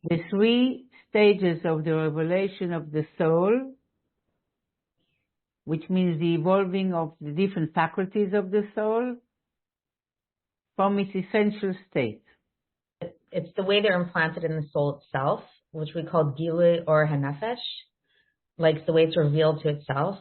The three stages of the revelation of the soul, which means the evolving of the different faculties of the soul from its essential state. It's the way they're implanted in the soul itself, which we call Gilui or Hanefesh, like the way it's revealed to itself.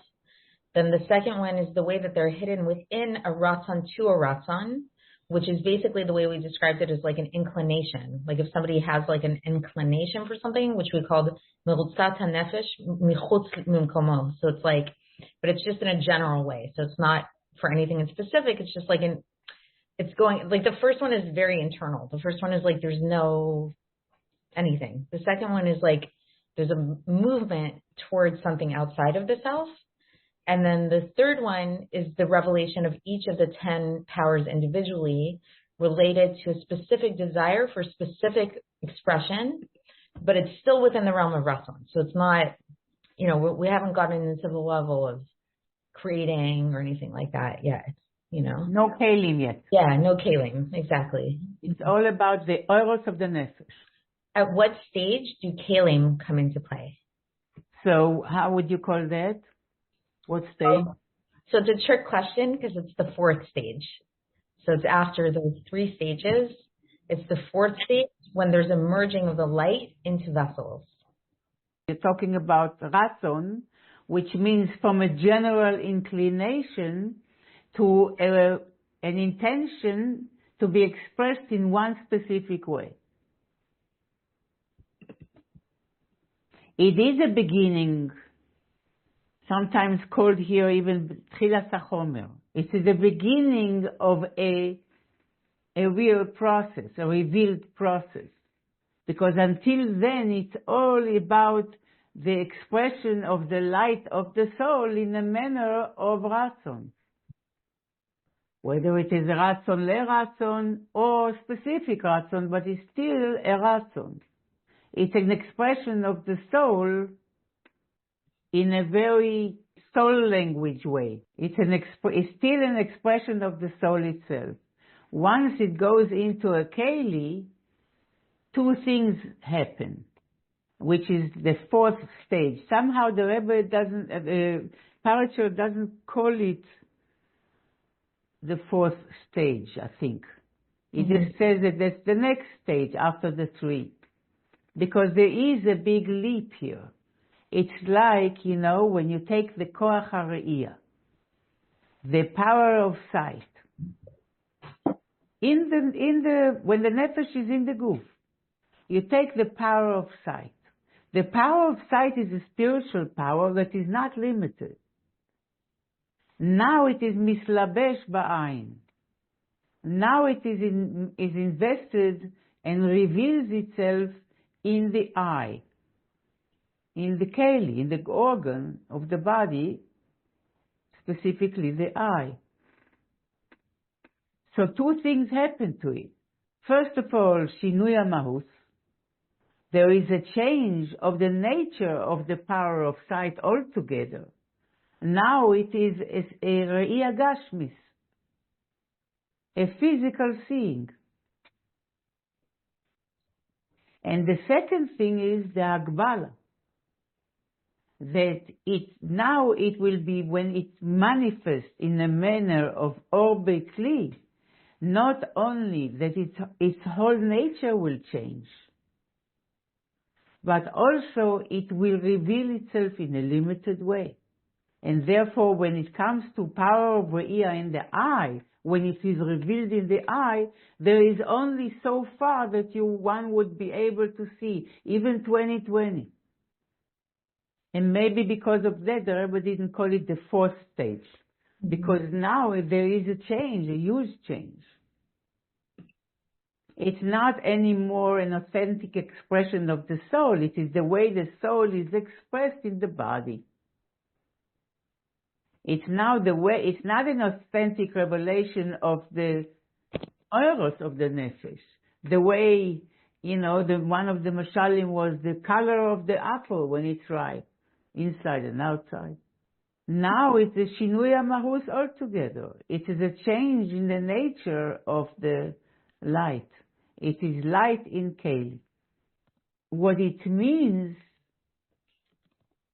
Then the second one is the way that they're hidden within a Ratzon to a Ratzon, which is basically the way we described it as like an inclination. Like if somebody has like an inclination for something, which we called Merutzat HaNefesh Michutz Mimkomo. So it's like, but it's just in a general way. So it's not for anything in specific. It's just like it's going, like the first one is very internal. The first one is like there's no anything. The second one is like there's a movement towards something outside of the self. And then the third one is the revelation of each of the 10 powers individually related to a specific desire for specific expression, but it's still within the realm of Ratzon. So it's not, we haven't gotten into the level of creating or anything like that yet, No kalim yet. Yeah, no kalim, exactly. It's all about the oros of the nefesh. At what stage do kalim come into play? So how would you call that? What stage? So it's a trick question because it's the fourth stage. So it's after those three stages. It's the fourth stage when there's a merging of the light into vessels. You're talking about ratzon, which means from a general inclination to an intention to be expressed in one specific way. It is a beginning, sometimes called here even Tchilas HaChomer. It's the beginning of a real process, a revealed process. Because until then, it's all about the expression of the light of the soul in a manner of Ratzon. Whether it is a Ratzon le-Ratzon or specific Ratzon, but it's still a Ratzon. It's an expression of the soul in a very soul language way. It's still an expression of the soul itself. Once it goes into a keli, two things happen, which is the fourth stage. Somehow the Rebbe Paritcher doesn't call it the fourth stage, I think. He just says that that's the next stage after the three. Because there is a big leap here. It's like, when you take the koach hariyah, the power of sight, when the nefesh is in the guf, you take the power of sight. The power of sight is a spiritual power that is not limited. Now it is mislabesh ba'ayin. Now it is invested and reveals itself in the eye, in the keli, in the organ of the body, specifically the eye. So two things happen to it. First of all, shinui mahus. There is a change of the nature of the power of sight altogether. Now it is a re'iyah gashmis, a physical seeing. And the second thing is the Agbala. That it will be when it manifests in a manner of Orbe Kli, not only that its whole nature will change, but also it will reveal itself in a limited way. And therefore, when it comes to power of Re'iyah in the eye, when it is revealed in the eye, there is only so far that one would be able to see, even 20/20. And maybe because of that, the Rebbe didn't call it the fourth stage. Because now there is a change, a huge change. It's not anymore an authentic expression of the soul. It is the way the soul is expressed in the body. It's not an authentic revelation of the oros of the nefesh. The way, one of the mashalim was the color of the apple when it's ripe, inside and outside. Now it's a shinui mahus altogether. It is a change in the nature of the light. It is light in keli. what it means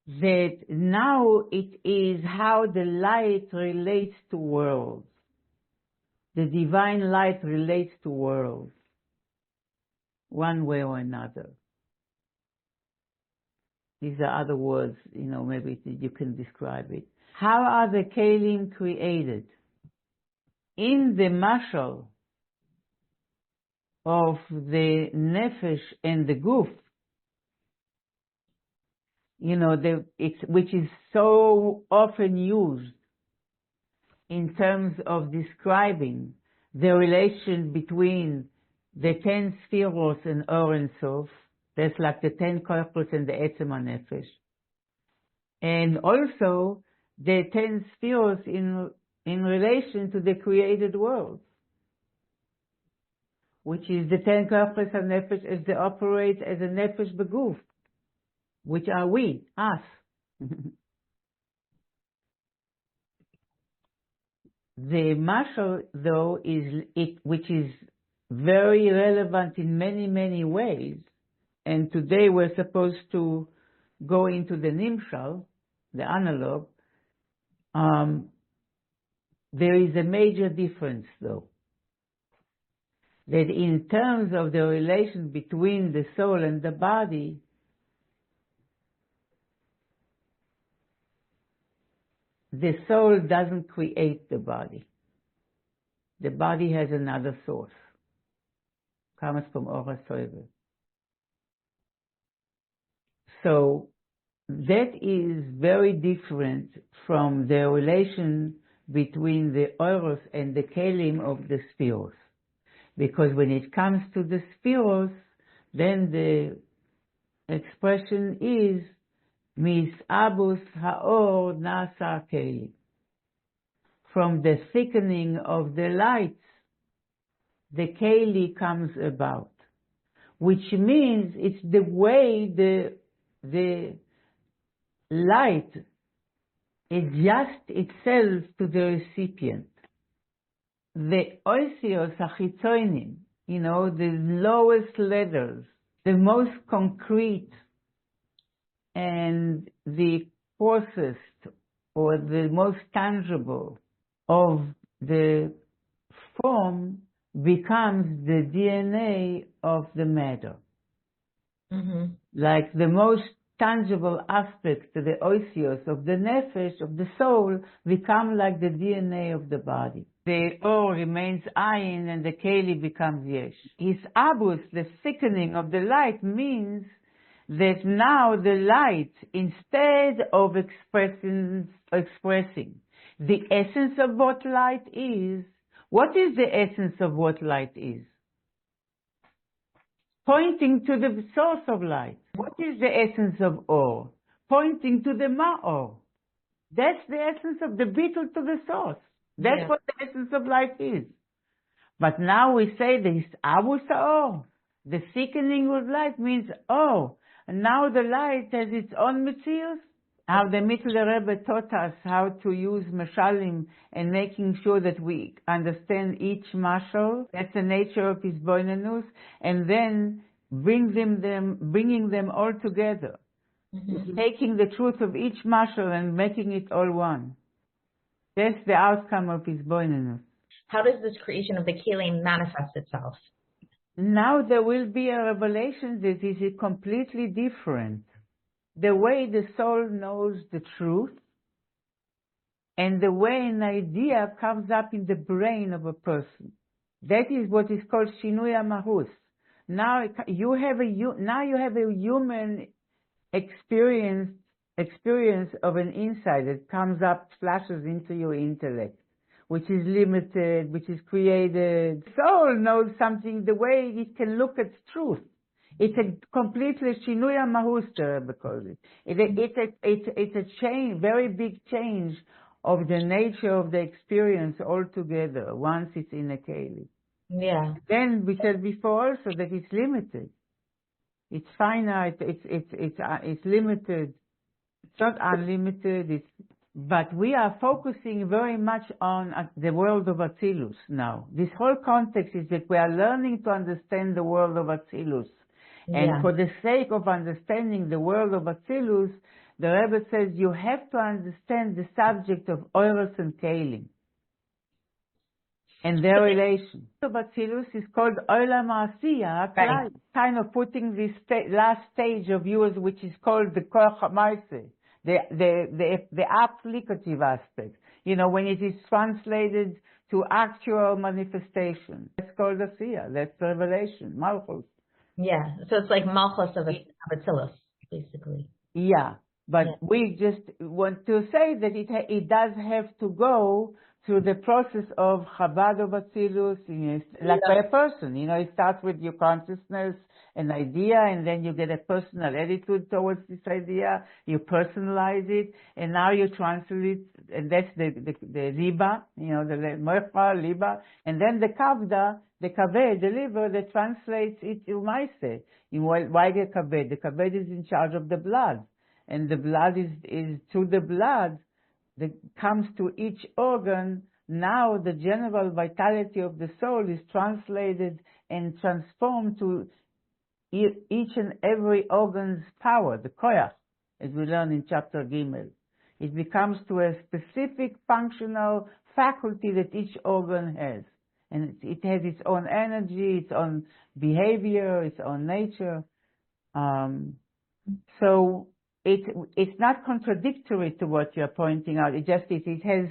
that now it is how the light relates to worlds. The divine light relates to worlds, one way or another. These are other words, maybe you can describe it. How are the kelim created? In the mashal of the nefesh and the guf, which is so often used in terms of describing the relation between the 10 spheros and Or and Sof. That's like the 10 korpus and the Etzem HaNefesh. And also the 10 spheros in relation to the created world, which is the 10 korpus HaNefesh as they operate as a Nefesh Beguf, which are we, us. The mashal, though, which is very relevant in many, many ways, and today we're supposed to go into the nimshal, the analog. There is a major difference, though, that in terms of the relation between the soul and the body, the soul doesn't create the body. The body has another source. Comes from Ora Soiver. So that is very different from the relation between the Oros and the Kelim of the spheros. Because when it comes to the spheros, then the expression is Mis abus haor nasa kelim. From the thickening of the lights, the keli comes about, which means it's the way the light adjusts itself to the recipient. The oisios achitzonim, the lowest letters, the most concrete and the coarsest or the most tangible of the form becomes the DNA of the matter. Mm-hmm. Like the most tangible aspect, the oisios of the nefesh, of the soul, become like the DNA of the body. The or remains ayin and the keli becomes yesh. His abus, the thickening of the light, means that now the light, instead of expressing the essence of what light is, what is the essence of what light is? Pointing to the source of light. What is the essence of Or? Pointing to the Ma'or. That's the essence of the bittul to the source. That's what the essence of light is. But now we say the Abus Or. The thickening of light means, and now the light has its own metzius. How the Mittler Rebbe taught us how to use mashalim and making sure that we understand each mashal. That's the nature of his boinanus, and then bringing them all together, taking the truth of each mashal and making it all one. That's the outcome of his boinanus. How does this creation of the kelim manifest itself? Now there will be a revelation that is completely different. The way the soul knows the truth and the way an idea comes up in the brain of a person. That is what is called Shinui HaMahus. Now you have a human experience of an insight that comes up, flashes into your intellect, which is limited, which is created. Soul knows something the way it can look at truth. It's a completely Shinui HaMahus, the Rebbe calls it. It's a change, very big change of the nature of the experience altogether once it's in a keli. Yeah. Then we said before also that it's limited. It's finite. It's limited. It's not unlimited. But we are focusing very much on the world of Atzilus now. This whole context is that we are learning to understand the world of Atzilus. And Yeah. for the sake of understanding the world of Atzilus, the Rebbe says you have to understand the subject of Oros and Kalim and their relation. So Atzilus is called Olam Asiya, Right. kind of putting this last stage of yours, which is called the Koach HaMaaseh, the applicative aspect. You know, when it is translated to actual manifestation. That's called Asiya. That's revelation, Malchus. Yeah. So it's like Malchus of Atzilus, basically. Yeah, but Yeah. we just want to say that it does have to go through the process of Chabad of Atzilus, like by a person. You know, it starts with your consciousness, an idea, and then you get a personal attitude towards this idea. You personalize it, and now you translate it, and that's the liba, you know, the mocha, liba, and then the kavda, the kaved, the liver, that translates it to maise. Why the kaved? The kaved is in charge of the blood, and the blood is through the blood that comes to each organ. Now the general vitality of the soul is translated and transformed to each and every organ's power, the koyach, as we learn in chapter Gimel. It becomes to a specific functional faculty that each organ has. And it has its own energy, its own behavior, its own nature. So it's not contradictory to what you're pointing out. It just it has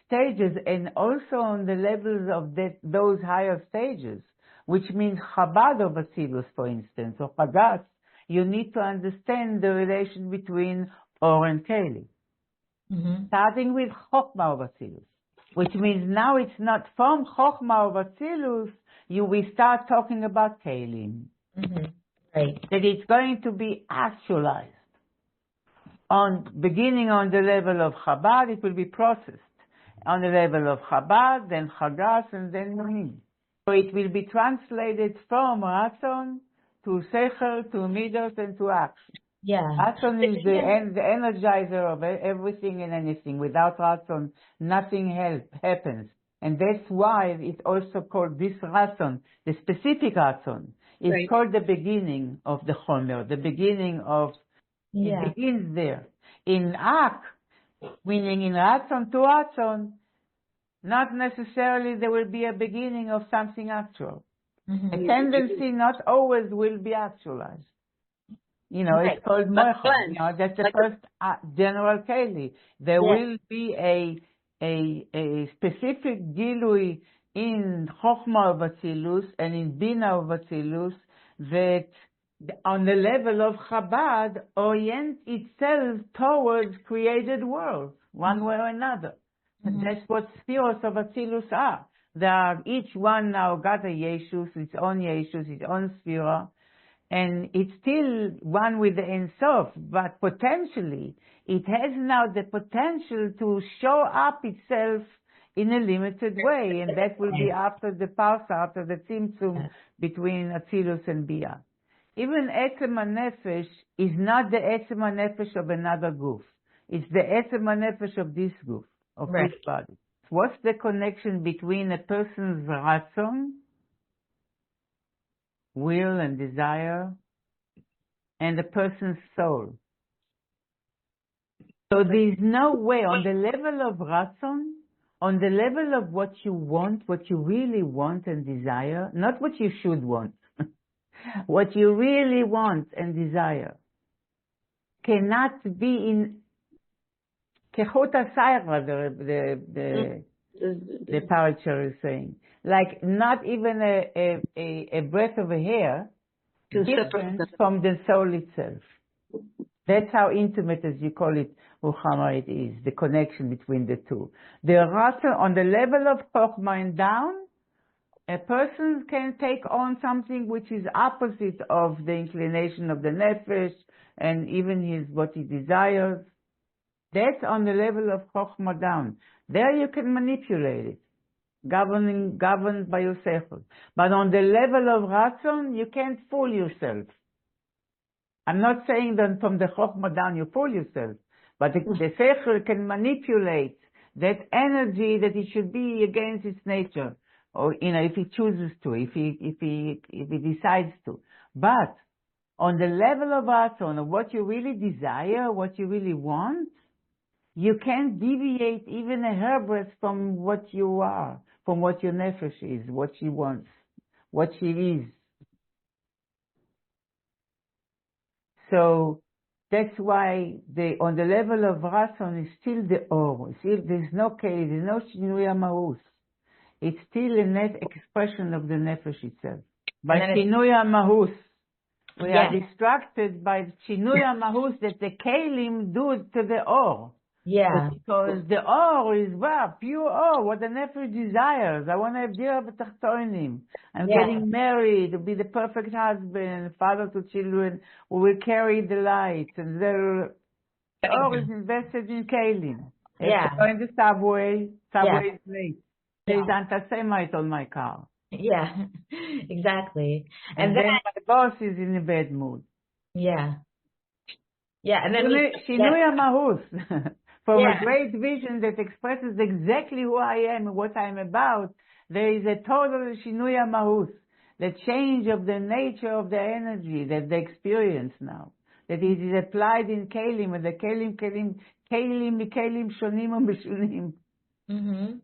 stages, and also on the levels of those higher stages, which means Chabad of Atzilus, for instance, or Chagas, you need to understand the relation between Or and Keli. Mm-hmm. Starting with Chokhmah of Atzilus, which means now it's not from Chokhmah of Atzilus, we start talking about Kelim. Mm-hmm. Right. That it's going to be actualized. Beginning on the level of Chabad, it will be processed. On the level of Chabad, then Chagas, and then Mohim. So it will be translated from Ratzon to Sechel, to Midos, and to action. Yeah. Ratzon is the energizer of everything and anything. Without Ratzon, nothing happens. And that's why it's also called this Ratzon, the specific Ratzon. It's Right. called the beginning of the Chomer, the beginning of, Yeah. it begins there. In Ak, meaning in Ratzon to Ratzon, not necessarily there will be a beginning of something actual. Mm-hmm. A tendency not always will be actualized. You know, Right. it's called Like mocha. You know, that's the like first general keli. There Yeah. will be a specific gilui in Chokhmah of Atzilus and in Bina of Atzilus that on the level of Chabad orient itself towards created worlds, one way or another. Mm-hmm. That's what spheres of Atzilus are. They are each one now got a Yeshus, its own Yeshus, its own sphere, and it's still one with the Ein Sof, but potentially it has now the potential to show up itself in a limited way, and that will be after the Parsa, after the Tzimtzum between Atzilus and Bia. Even Etzem HaNefesh is not the Etzem HaNefesh of another goof. It's the Etzem HaNefesh of this goof, of Right. this body. What's the connection between a person's Ratzon, will and desire, and a person's soul? So there's no way on the level of Ratzon, on the level of what you want, what you really want and desire, not what you should want, what you really want and desire, cannot be in Kechot HaSayra, the Paritcher is saying. Like not even a breath of a hair different from the soul itself. That's how intimate, as you call it, Ruchama, it is, the connection between the two. The Ratzon, on the level of Chokhmah and down, a person can take on something which is opposite of the inclination of the Nefesh and even what he desires. That's on the level of Chokhmah down. There you can manipulate it, governed by your seichel. But on the level of Ratzon, you can't fool yourself. I'm not saying that from the Chokhmah down you fool yourself, but the seichel can manipulate that energy that it should be against its nature, or if he chooses to, if he decides to. But On the level of Ratzon, of what you really desire, what you really want, you can't deviate even a hairbreadth from what you are, from what your nefesh is, what she wants, what she is. So that's why on the level of Ratzon is still the Or. Still, there's no Keli, there's no Shinui HaMahus. It's still a net expression of the nefesh itself. By Shinui HaMahus, we are distracted by Shinui HaMahus that the Kelim do to the Or. Yeah. Because the Or is pure Or, what the nefesh desires. I want to have Dira B'Tachtonim. I'm getting married, to be the perfect husband, father to children who will carry the light. And the Or is invested in Kelim. If I go in the subway is late. There's anti-Semite on my car. Yeah, exactly. And then my boss is in a bad mood. Yeah. Yeah, and then Shinui HaMahus. From a great vision that expresses exactly who I am and what I'm about, there is a total Shinui HaMahus, the change of the nature of the energy that they experience now. That it is applied in Kelim, and the Kelim Shonim u'Mishunim. Mm-hmm.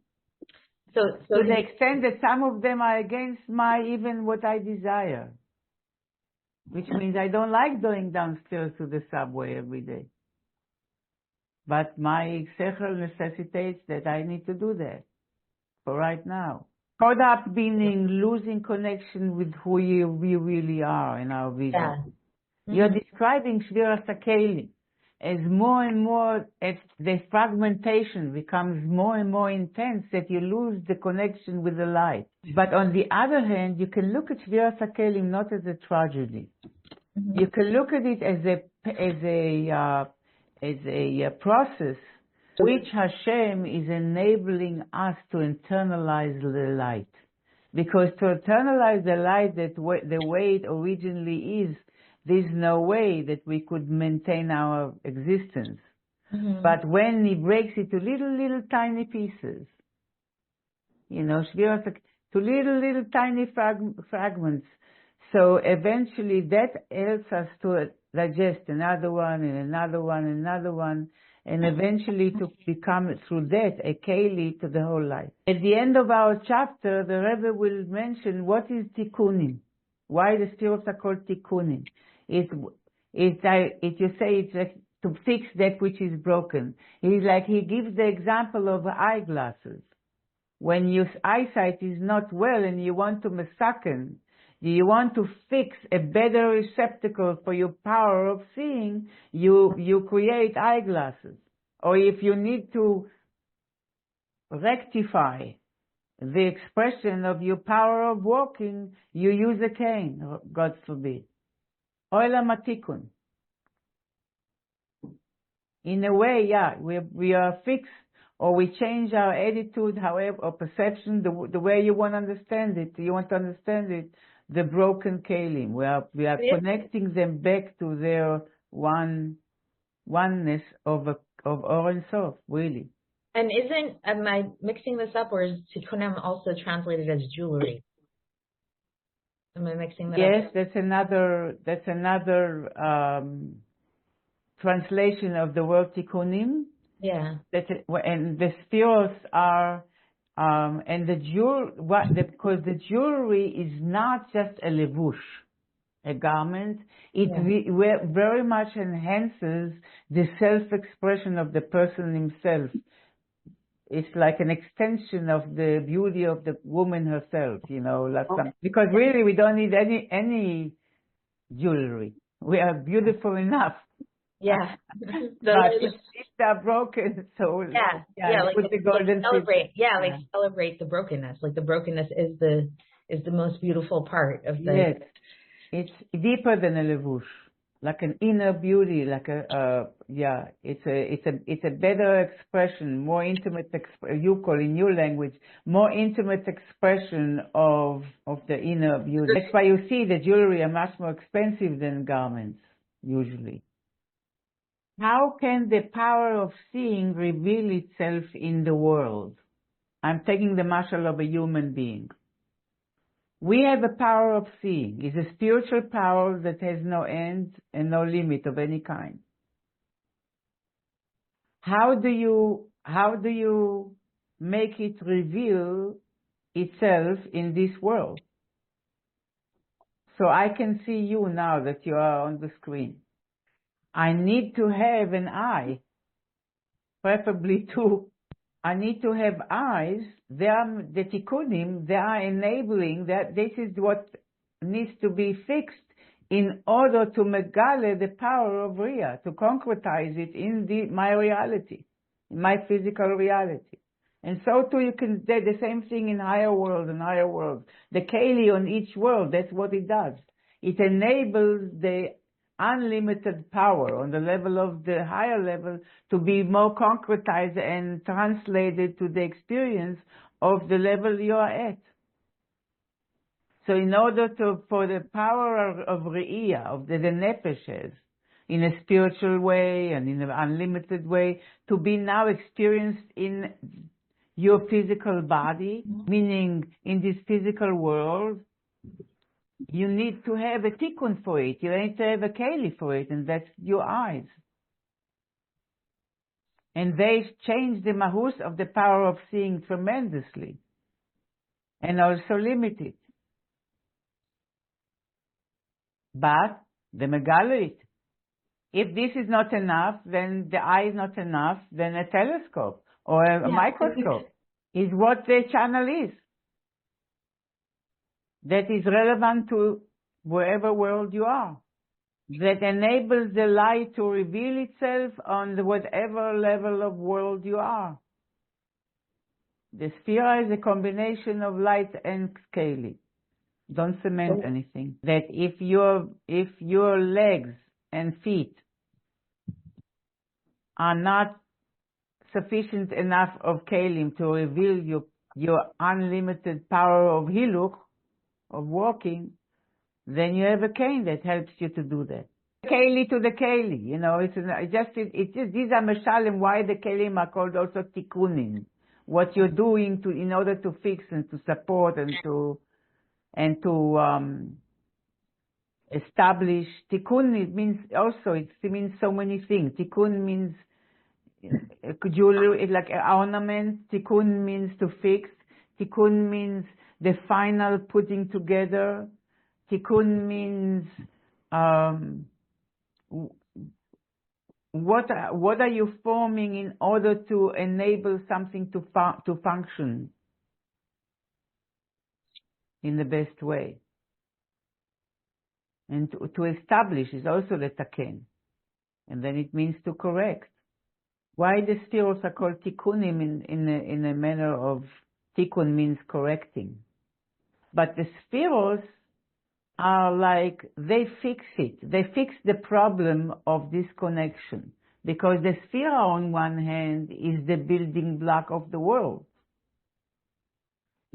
So to the extent that some of them are against even what I desire. Which means I don't like going downstairs to the subway every day. But my sechel necessitates that I need to do that for right now. Caught up meaning losing connection with who we really are in our vision. Yeah. Mm-hmm. You're describing Shviras HaKelim as more and more, as the fragmentation becomes more and more intense, that you lose the connection with the light. But on the other hand, you can look at Shviras HaKelim not as a tragedy. Mm-hmm. You can look at it as a process which Hashem is enabling us to internalize the light. Because to internalize the light the way it originally is, there's no way that we could maintain our existence. Mm-hmm. But when he breaks it to little tiny pieces, to little tiny fragments, so eventually that helps us to digest another one and another one and another one, and eventually to become through that a keli to the whole life. At the end of our chapter, the Rebbe will mention what is tikkunim, why the spheros are called tikkunim. You say it's like to fix that which is broken. He gives the example of eyeglasses. When your eyesight is not well and you want to mesaken, you want to fix a better receptacle for your power of seeing, you create eyeglasses. Or if you need to rectify the expression of your power of walking, you use a cane, God forbid. Oila matikun. In a way, we are fixed, or we change our attitude, however, or perception, the way you want to understand it. You want to understand it, the broken kelim. We are connecting them back to their oneness of Or and Sof, really. And am I mixing this up, or is tikkunim also translated as jewelry? Am I mixing that up? Yes, that's another translation of the word tikkunim. Yeah. And the spheros are, and because the jewelry is not just a levush, a garment, it very much enhances the self-expression of the person himself. It's like an extension of the beauty of the woman herself, because really we don't need any jewelry. We are beautiful enough. Yeah. But if they're broken, so like put the golden celebrate. Celebrate the brokenness. Like the brokenness is the most beautiful part of the. Yes, it's deeper than a levush, like an inner beauty, like it's a better expression, more intimate. You call in your language more intimate expression of the inner beauty. That's why you see the jewelry are much more expensive than garments usually. How can the power of seeing reveal itself in the world? I'm taking the mashal of a human being. We have a power of seeing. It's a spiritual power that has no end and no limit of any kind. How do you make it reveal itself in this world? So I can see you now that you are on the screen. I need to have an eye, preferably two. I need to have eyes. They are the tikkunim. They are enabling that. This is what needs to be fixed in order to megale the power of Ria, to concretize it in my reality, in my physical reality. And so too you can do the same thing in higher world and higher world. The Keli on each world, that's what it does. It enables the unlimited power on the level of the higher level to be more concretized and translated to the experience of the level you are at. So in order for the power of Re'iyah, of the Nefeshes, in a spiritual way and in an unlimited way, to be now experienced in your physical body, meaning in this physical world, you need to have a tikkun for it. You need to have a keli for it, and that's your eyes. And they change the mahus of the power of seeing tremendously, and also limit it. But the megalit, if this is not enough, then the eye is not enough, then a telescope or a microscope is what the channel is. That is relevant to wherever world you are. That enables the light to reveal itself on whatever level of world you are. The sphere is a combination of light and scaly. Don't cement anything. That if your legs and feet are not sufficient enough of kalim to reveal your unlimited power of hiluk, of walking, then you have a cane that helps you to do that. Keli to the keli, you know, it's just these are meshalim why the kelim are called also tikkunim. What you're doing in order to fix and to support and to establish. Tikkun, it means also, it means so many things. Tikkun means jewelry, like an ornament. Tikkun means to fix. Tikkun means the final putting together. Tikkun means what are you forming in order to enable something to function in the best way. And to establish is also letaken. And then it means to correct. Why the spheros are called tikkunim in a manner of tikkun means correcting. But the spheros are like, they fix it. They fix the problem of disconnection. Because the sphere on one hand is the building block of the world.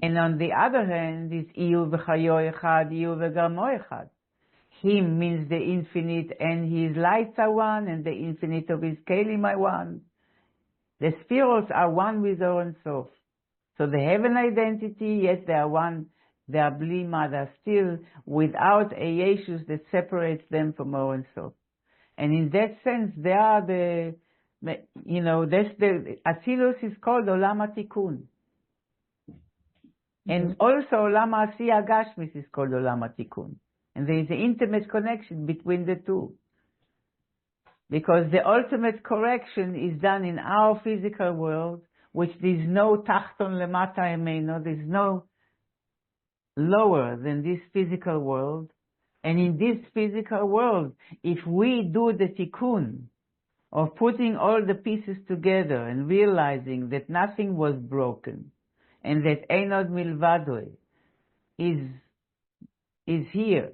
And on the other hand is Iyu v'chayo echad, Iyu v'garmo echad. Him means the infinite, and his lights are one, and the infinite of his kelim are one. The spheros are one with Or and Sof. So they have an identity, yes, they are one, they are blima, they are still without a yeshus that separates them from Or and Sof. And in that sense, they are that's the, Atzilus is called Olam HaTikun. And also Olam HaAsiya Gashmis is called Olam HaTikun. And there is an intimate connection between the two. Because the ultimate correction is done in our physical world, which there's no tachton lemata emeno, there's no lower than this physical world. And in this physical world, if we do the tikkun of putting all the pieces together and realizing that nothing was broken, and that Einod Milvadoi is here,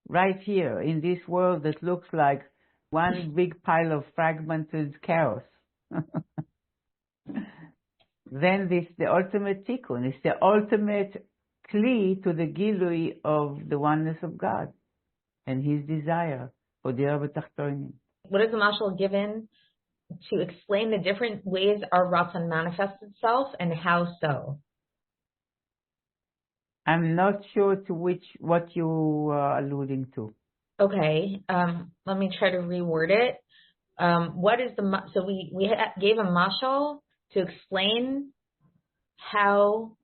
right here, in this world that looks like one big pile of fragmented chaos. Then this the ultimate tikkun. It's the ultimate kli to the gilui of the oneness of God and His desire for the Arba Tachtonim. What is the mashal given to explain the different ways our Ratzon manifests itself and how so? I'm not sure to what you are alluding to. Okay. Let me try to reword it. What is so we gave a mashal to explain how,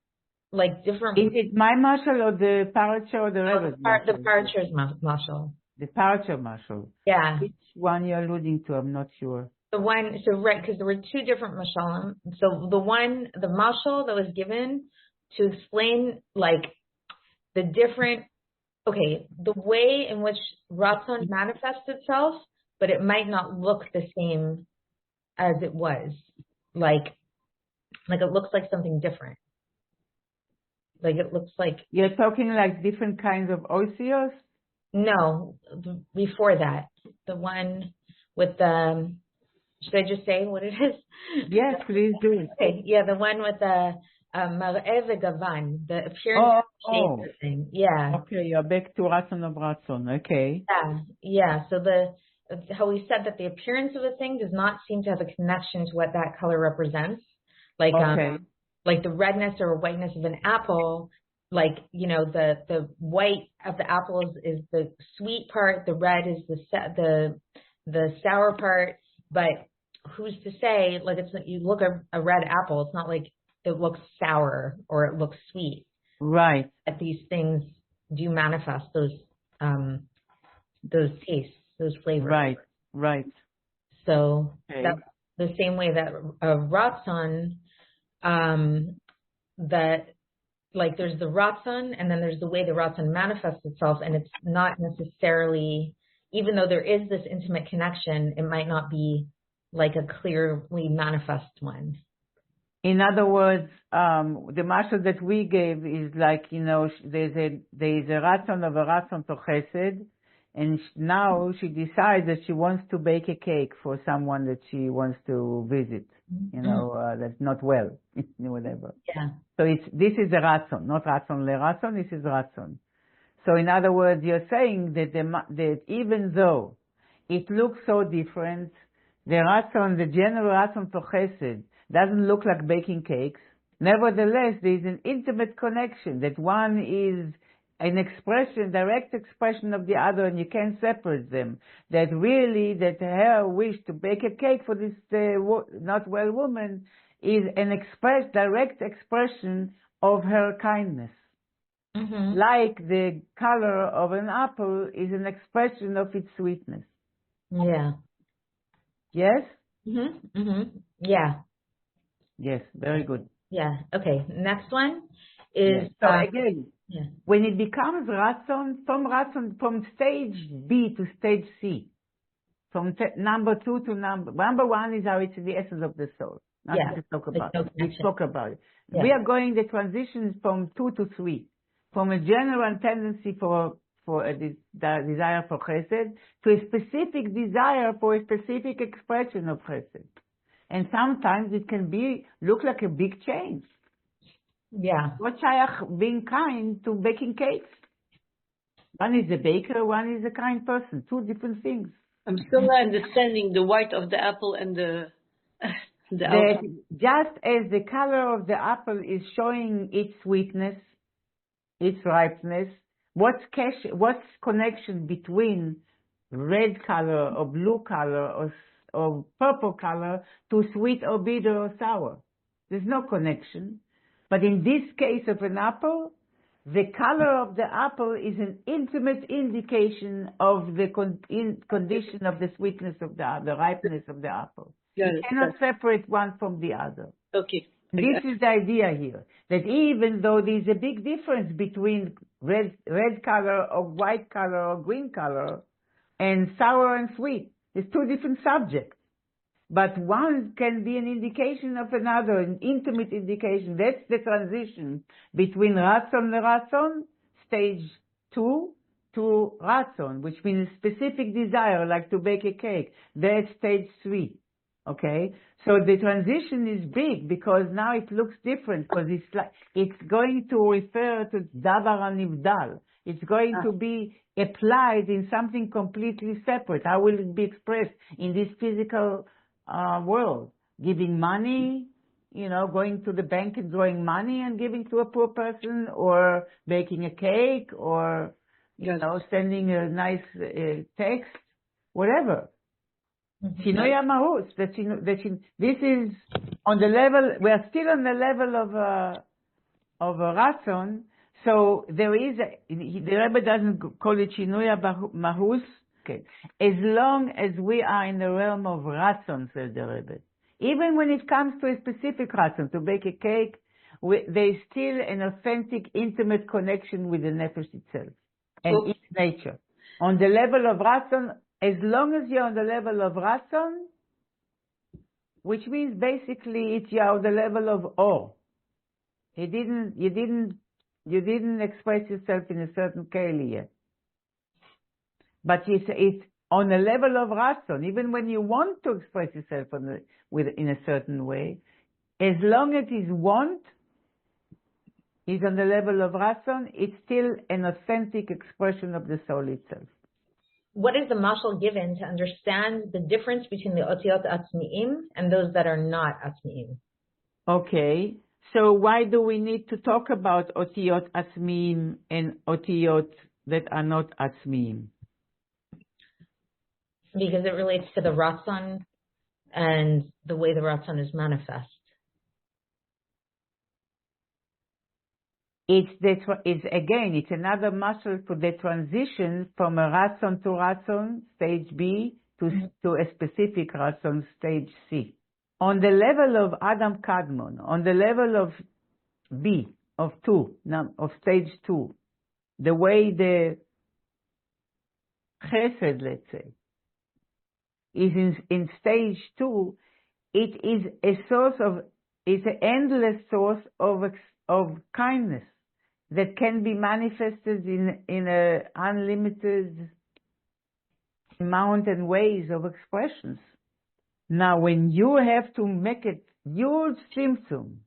like, different. Is it my marshal or the Paritcher or the Rebbe's The marshal? Paritcher's mashal. The Paritcher marshal. Yeah. Which one you're alluding to? I'm not sure. The one, so right, because there were two different mashalim. So the mashal that was given to explain, like, the different, okay, the way in which Ratzon manifests itself, but it might not look the same as it was. Like it looks like something different. Like it looks like. You're talking like different kinds of osios? No, before that. The one with the, should I just say what it is? Yes, please do it. Okay, yeah, the one with the mar'eh v'gavan, the appearance of shape thing. Yeah. Okay, you're back to Ratzon of Ratzon. Okay. Yeah. So how we said that the appearance of a thing does not seem to have a connection to what that color represents. Like like the redness or whiteness of an apple, like, you know, the white of the apple is the sweet part, the red is the sour part, but who's to say, like, it's you look at a red apple, it's not like it looks sour or it looks sweet. Right. That these things do manifest those tastes, those flavors. Right. So that's the same way that Ratzon, that, like, there's the Ratzon and then there's the way the Ratzon manifests itself, and it's not necessarily, even though there is this intimate connection, it might not be like a clearly manifest one. In other words, the mashal that we gave is like, you know, there's a Ratzon of a Ratzon to Chesed, and now she decides that she wants to bake a cake for someone that she wants to visit, you know, that's not well, whatever. Yeah. So this is the Ratzon, not Ratzon le Ratzon, this is Ratzon. So in other words, you're saying that that even though it looks so different, the Ratzon, the general Ratzon to Chesed, doesn't look like baking cakes. Nevertheless, there is an intimate connection, that one is an expression, direct expression of the other, and you can't separate them. That really, that her wish to bake a cake for this not well woman is an direct expression of her kindness. Mm-hmm. Like the color of an apple is an expression of its sweetness. Yeah. Yes? Mm-hmm. Mm-hmm. Yeah. Yes, very good. Yeah. Okay. Next one is so again, yeah. When it becomes Ratzon, from stage B to stage C, from number 2 to number 1 is how it's the essence of the soul. Nothing to talk about. We spoke about it. Yeah. We are going the transitions from 2 to 3, from a general tendency for the desire for Chesed to a specific desire for a specific expression of Chesed. And sometimes it can look like a big change. Yeah. What shayach being kind to baking cakes? One is a baker, one is a kind person. Two different things. I'm still not understanding the white of the apple and the apple. Just as the color of the apple is showing its sweetness, its ripeness, what's connection between red color or blue color or purple color to sweet or bitter or sour? There's no connection. But in this case of an apple, the color of the apple is an intimate indication of the condition of the sweetness of the ripeness of the apple. You cannot separate one from the other. Okay. This is the idea here, that even though there's a big difference between red color or white color or green color and sour and sweet, there's two different subjects. But one can be an indication of another, an intimate indication. That's the transition between Ratzon le Ratzon, stage 2, to Ratzon, which means specific desire, like to bake a cake. That's stage 3. Okay? So the transition is big because now it looks different, because it's going to refer to Davar HaNivdal. It's going to be applied in something completely separate. How will it be expressed in this physical world? Giving money, going to the bank and drawing money and giving to a poor person, or baking a cake, or, sending a nice text, whatever. Shinui Mahus. This is on the level, we are still on the level of a ratzon. So there is, the Rebbe doesn't call it Shinui Mahus. Okay. As long as we are in the realm of ratzon, says the Rebbe. Even when it comes to a specific ratzon, to bake a cake, there is still an authentic, intimate connection with the nefesh itself and its nature. On the level of ratzon, as long as you're on the level of ratzon, which means basically you're on the level of awe. You didn't express yourself in a certain keli yet. But it's on a level of ratzon, even when you want to express yourself in a certain way, as long as his want is on the level of ratzon, it's still an authentic expression of the soul itself. What is the mashal given to understand the difference between the otiyot atzmiim and those that are not atzmiim? Okay, so why do we need to talk about otiyot atzmiim and otiyot that are not atzmiim? Because it relates to the ratzon and the way the ratzon is manifest. It's another muscle for the transition from a ratzon to ratzon, stage B, to a specific ratzon, stage C. On the level of Adam Kadmon, on the level of B, of stage 2, the way the chesed, let's say, is in stage 2, it is it's an endless source of kindness that can be manifested in a unlimited amount and ways of expressions. Now, when you have to make a huge symptom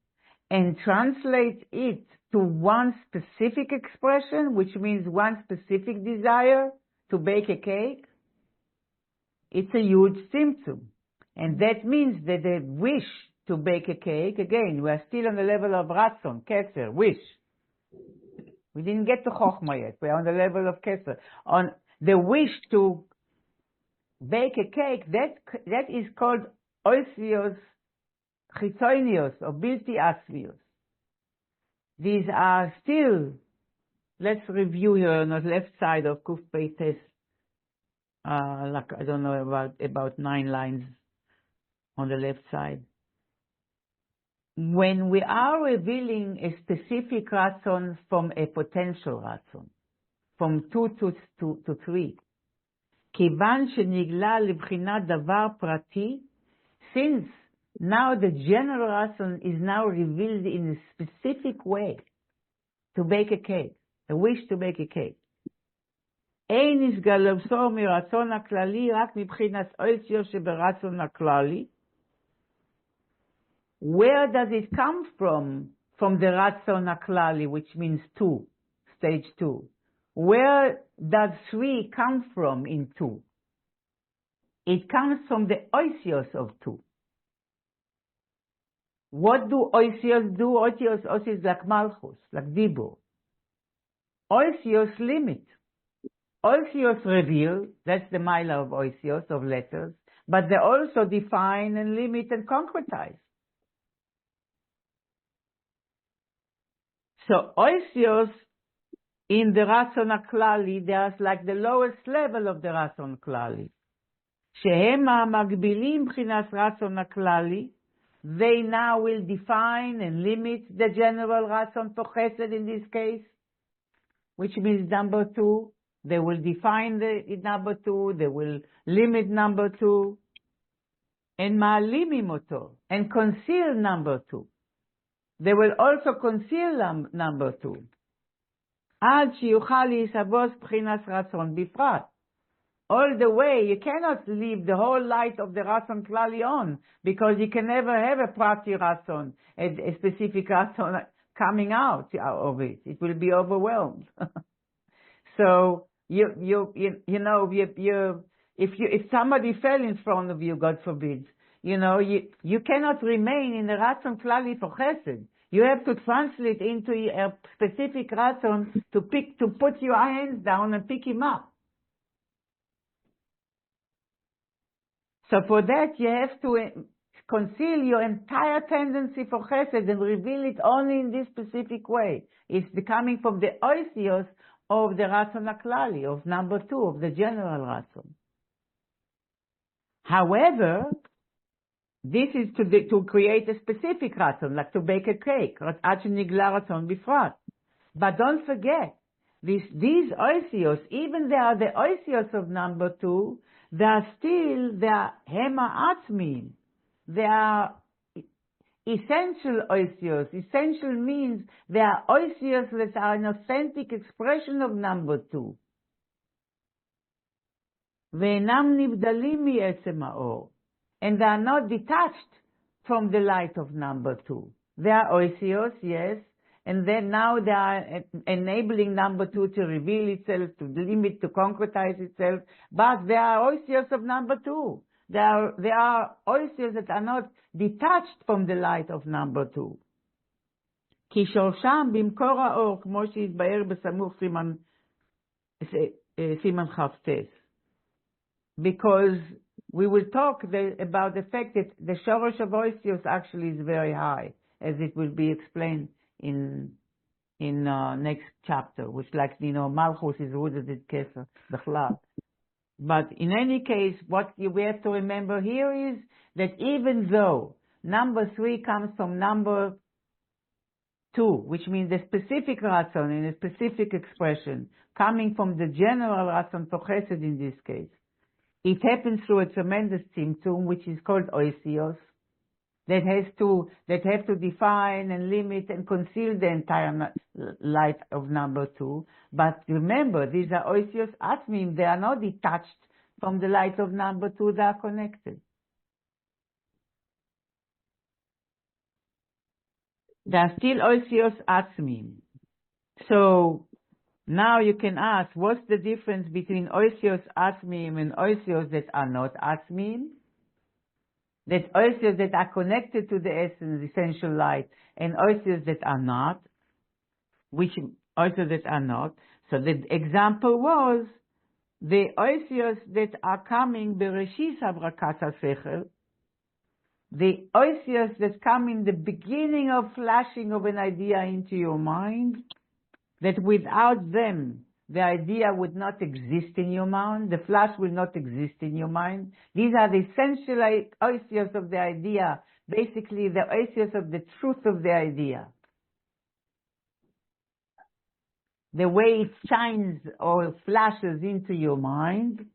and translate it to one specific expression, which means one specific desire to bake a cake, it's a huge symptom. And that means that the wish to bake a cake, again, we are still on the level of ratzon, keser, wish. We didn't get to chokhmah yet. We are on the level of keser. On the wish to bake a cake, that is called oisios chitonios, or bilti asvios. These are still, let's review here on the left side of Kuf Peites, I don't know, about 9 lines on the left side. When we are revealing a specific ratzon from a potential ratzon, from 2 to 3, כיוון שנגלה לבחינת דבר פרטי, since now the general ratzon is now revealed in a specific way to bake a cake, a wish to bake a cake. אין נסגלוסו מרצון הכללי רק מבחינת אויסיו שברצון הכללי. Where does it come from? From the ratzon haklali, which means 2, stage 2. Where does 3 come from in 2? It comes from the oisios of 2. What do oisios do? Oisios is like malchus, like dibur. Oisios limit. Oisios reveal, that's the mila of oisios, of letters, but they also define and limit and concretize. So oisios in the ratzon haklali, there's like the lowest level of the ratzon haklali. שהם המגבילים מבחינת רצון הכללי, they now will define and limit the general ratzon for chesed in this case, which means number 2. They will define the number 2, they will limit number 2, and מעלימים אותו, and conceal number 2. They will also conceal number 2. עד שיוכל להיסבוס בחינת רצון בפרט. All the way, you cannot leave the whole light of the ratzon klali on, because you can never have a prati ratzon, a specific ratzon coming out of it. It will be overwhelmed. So if somebody fell in front of you, God forbid, you cannot remain in the Ratzon Klali for Chesed. You have to translate into a specific Ratzon to put your hands down and pick him up. So for that, you have to conceal your entire tendency for Chesed and reveal it only in this specific way. It's coming from the oisios of the Ratzon HaKlali, of number 2, of the general Ratzon. However, this is to create a specific Ratzon, like to bake a cake, עד שנגלה רצון בפרט. But don't forget, these oisios, even they are the oisios of number 2, they are hema atzmim. They are essential oisios. Essential means they are oisios that are an authentic expression of number 2. ואינם נבדלים מעצם האור. And they are not detached from the light of number 2. They are oisios, yes, and then now they are enabling number 2 to reveal itself, to limit, to concretize itself, but they are oisios of number 2. They are oisios that are not detached from the light of number 2. כי שורשם במקור האור, כמו שהתבאר בסמוך סימן כ"ט. Because we will talk about the fact that the shorosh of oisios actually is very high, as it will be explained in next chapter, which, like Malchus is rooted in Kefer, Bechlal. But in any case, what we have to remember here is that even though number 3 comes from number 2, which means the specific ratzon in a specific expression, coming from the general ratzon for chesed in this case, it happens through a tremendous tzimtzum, which is called oisios, that have to define and limit and conceal the entire light of number 2. But remember, these are oisios atmim. They are not detached from the light of number 2. They are connected. They are still oisios atmim. So now you can ask, what's the difference between oisios atmim and oisios that are not atmim? That oisios that are connected to the essence, essential light, and oisios that are not, which oisios that are not. So the example was the oisios that are coming bereshis habrakat hasechel, the oisios that come in the beginning of flashing of an idea into your mind, that without them, the idea would not exist in your mind, the flash will not exist in your mind. These are the essential oisios of the idea, basically the oisios of the truth of the idea. The way it shines or flashes into your mind,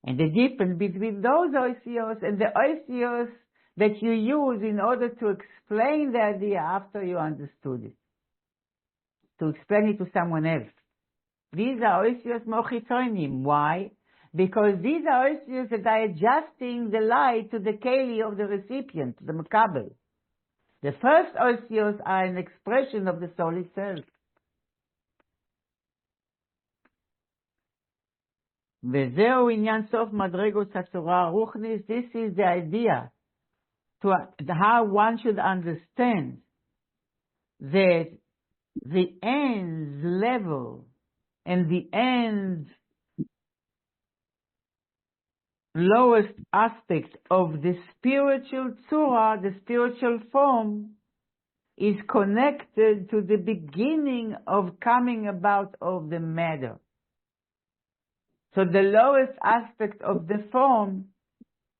and the difference between those oisios and the oisios that you use in order to explain the idea after you understood it, to explain it to someone else. These are oisios mochitonim. Why? Because these are oisios that are adjusting the light to the keli of the recipient, the makabel. The first oisios are an expression of the soul itself. וזהו עניין סוף מדרגות הצורה הרוחנית. This is the idea to how one should understand that the ends level and the ends lowest aspect of the spiritual tzura, the spiritual form, is connected to the beginning of coming about of the matter. So the lowest aspect of the form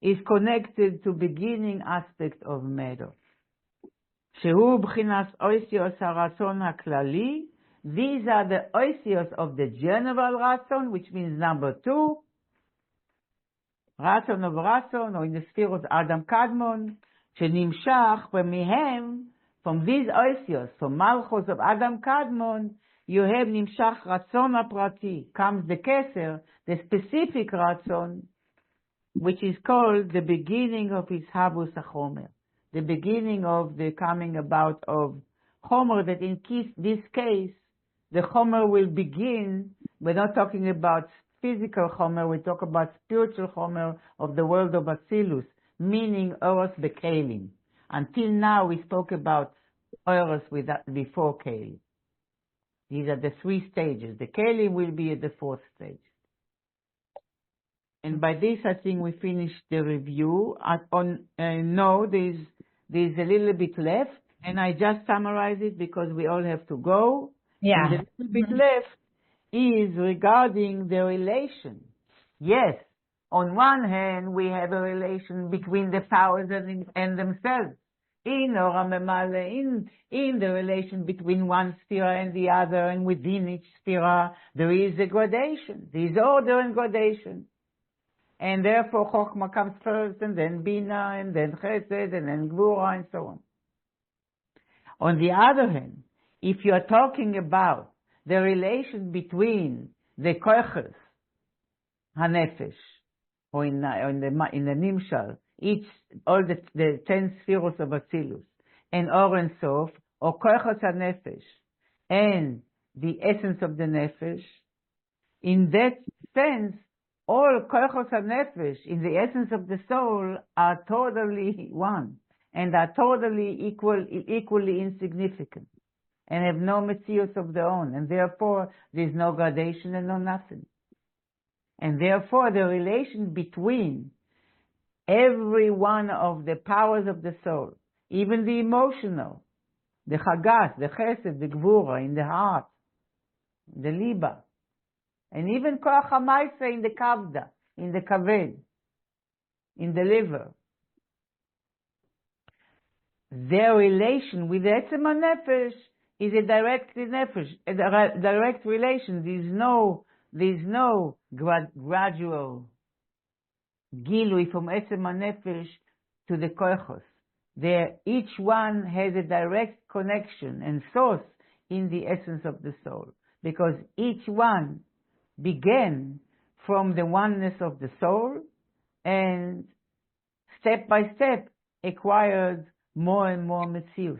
is connected to beginning aspect of matter. שהוא בחינת oisios הרצון הכללי. These are the oisios of the general ratzon, which means number 2. ratzon of ratzon, or in the sphere of Adam Kadmon, שנמשך, ומהם, from these oisios, from Malchus of Adam Kadmon, you have נמשך רצון הפרטי, comes the keser, the specific ratzon, which is called the beginning of his habus hachomer, the beginning of the coming about of chomer, that in this case, the chomer will begin. We're not talking about physical chomer, we talk about spiritual chomer of the world of Atzilus, meaning Oros Bekelim. Until now, we spoke about Oros before Kelim. These are the 3 stages. The Kelim will be at the 4th stage. And by this, I think we finished the review. No, there's a little bit left, and I just summarize it because we all have to go. Yeah. And the little bit left is regarding the relation. Yes, on one hand, we have a relation between the powers and themselves. In Ora Memale, in the relation between one sphere and the other, and within each sphere, there is a gradation. There is order and gradation. And therefore, Chokhmah comes first, and then Bina, and then Chesed, and then Gvura, and so on. On the other hand, if you are talking about the relation between the Koiches, HaNefesh, or in the Nimshal, all the 10 spheres of Atzilus, and Or and Sof, or Koiches HaNefesh, and the essence of the Nefesh, in that sense, all koichos hanefesh in the essence of the soul are totally one and are totally equally insignificant and have no metzius of their own, and therefore there is no gradation and no nothing. And therefore the relation between every one of the powers of the soul, even the emotional, the chagas, the chesed, the gvura in the heart, the liba, and even koach hamaisa in the kavda, in the kaved, in the liver. Their relation with the etzem nefesh is a direct relation. There's no gradual gilui from etzem nefesh to the koichos. Each one has a direct connection and source in the essence of the soul, because each one began from the oneness of the soul and step by step acquired more and more metzius.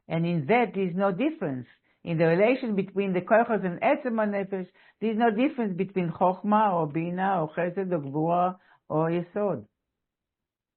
And in that there is no difference. In the relation between the koichos and etzem nefesh, there is no difference between chokhmah or bina or chesed or gvura or yesod.